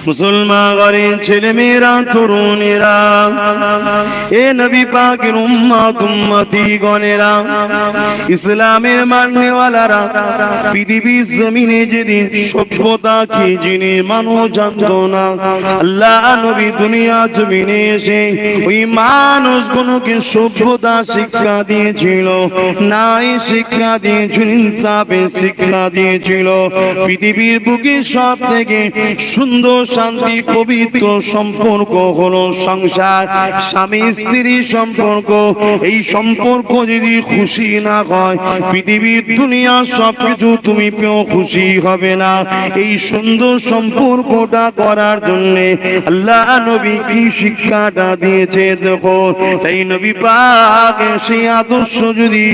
মুসলমান ঘরের ছেলে মেয়েরা, তরুণেরা, এ নবী পাকের উম্মত উম্মতি গণেরা, ইসলামের মাননেওয়ালারা, পৃথিবীর জমিনে যেদিন সভ্যতা কি জিনিস মানুষ জানতো না, আল্লাহ নবী দুনিয়া জমিনে এসে ওই মানুষগুলোকে সভ্যতা শিক্ষা দিয়েছিল, নাই শিক্ষা দিয়েছিল, ইনসাফের শিক্ষা দিয়েছিল। পৃথিবীর বুকে সব থেকে সুন্দর শান্তি পবিত্র সম্পর্ক হলো সংসার, স্বামী স্ত্রী সম্পর্ক। এই সম্পর্ক যদি খুশি না হয়, পৃথিবীর দুনিয়া সবকিছু তুমি পেও খুশি হবে না। এই সুন্দর সম্পর্কটা করার জন্য আল্লাহ নবী কি শিক্ষাটা দিয়েছে দেখো। তাই নবী পাক সেই আদর্শ যদি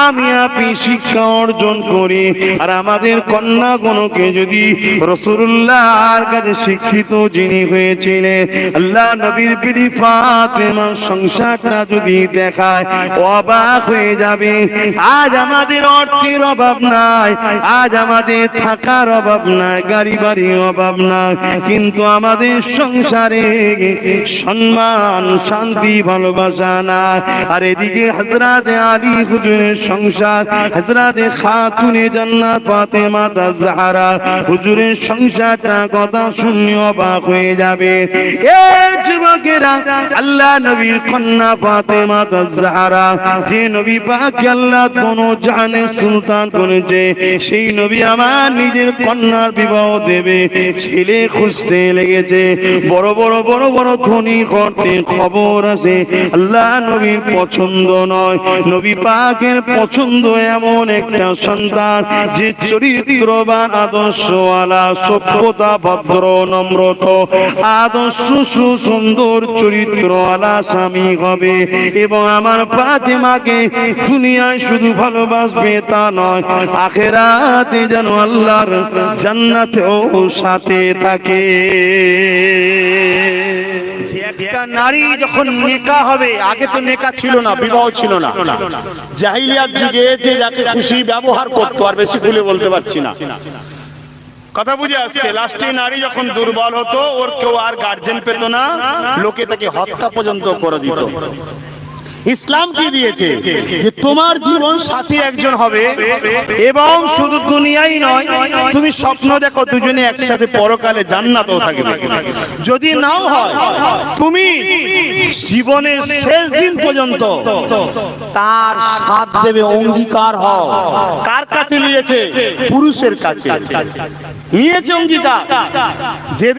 আমি আপনি শিক্ষা অর্জন করি, আর আমাদের কন্যাগণকে যদি রাসূলুল্লাহর কাছে শিক্ষিত যিনি হয়েছিলেন আল্লাহ নবীর বিবি ফাতেমার সংসারটা যদি দেখায়, অবাক হয়ে যাবে। আজ আমাদের অর্থের অভাব নাই, আজ আমাদের থাকার অভাব নাই, গাড়ি বাড়ির অভাব নাই, কিন্তু আমাদের সংসারে সম্মান শান্তি ভালোবাসা নাই। আর এদিকে হযরত আলী হুজুরের সংসার, হযরত খাতুনে জান্নাত ফাতেমা তাজ-জাহরা হুজুরের সংসারটা কথা শুনে অবাক হয়ে যাবে। এই যুবকেরা, আল্লাহ নবীর কন্যা ফাতেমা তাজ-জাহরা, যে নবী পাক আল্লাহ দোনো জাহানের সুলতান করেছে, সেই নবী আমার নিজের কন্যার বিবাহ দেবে, ছেলে খুঁজতে লেগেছে। বড় বড় বড় বড় ধনী করতে খবর আছে, আল্লাহ নবীর পছন্দ নয়। নবী পাকের পছন্দ এমন একটা সন্তান যে চরিত্রবান, আদর্শওয়ালা, সভ্যতা, ভদ্র, নম্রত, আদর্শ, সুন্দর চরিত্রওয়ালা স্বামী হবে। এবং আমার ফাতেমাকে দুনিয়ায় শুধু ভালোবাসবে তা নয়, আখিরাতে যেন আল্লাহর জান্নাতেও সাথে থাকে। যে একটা নারী যখন নেকা হবে, আগে তো নেকা ছিল না, বিবাহ ছিল না, জাহিলিয়াত যুগে যে যাকে খুশি ব্যবহার করতো, আর বেশি খুলে বলতে পারছি না, কথা বুঝে আসছে। লাস্টে নারী যখন দুর্বল হতো, ওর কেউ আর গার্জেন পেত না, লোকে তাকে হত্যা পর্যন্ত করে দিত। ইসলাম কি দিয়েছে যে তোমার জীবন সাথী একজন হবে, এবং শুধু দুনিয়াই নয়, তুমি স্বপ্ন দেখো দুজনে একসাথে পরকালে জান্নাতেও থাকবে। যদি নাও হয়, তুমি জীবনের শেষ দিন পর্যন্ত তার সাথ দেবে, অঙ্গীকার হও। কার কাছে নিয়েছে? পুরুষের কাছে নিয়েছে অঙ্গীকার। যে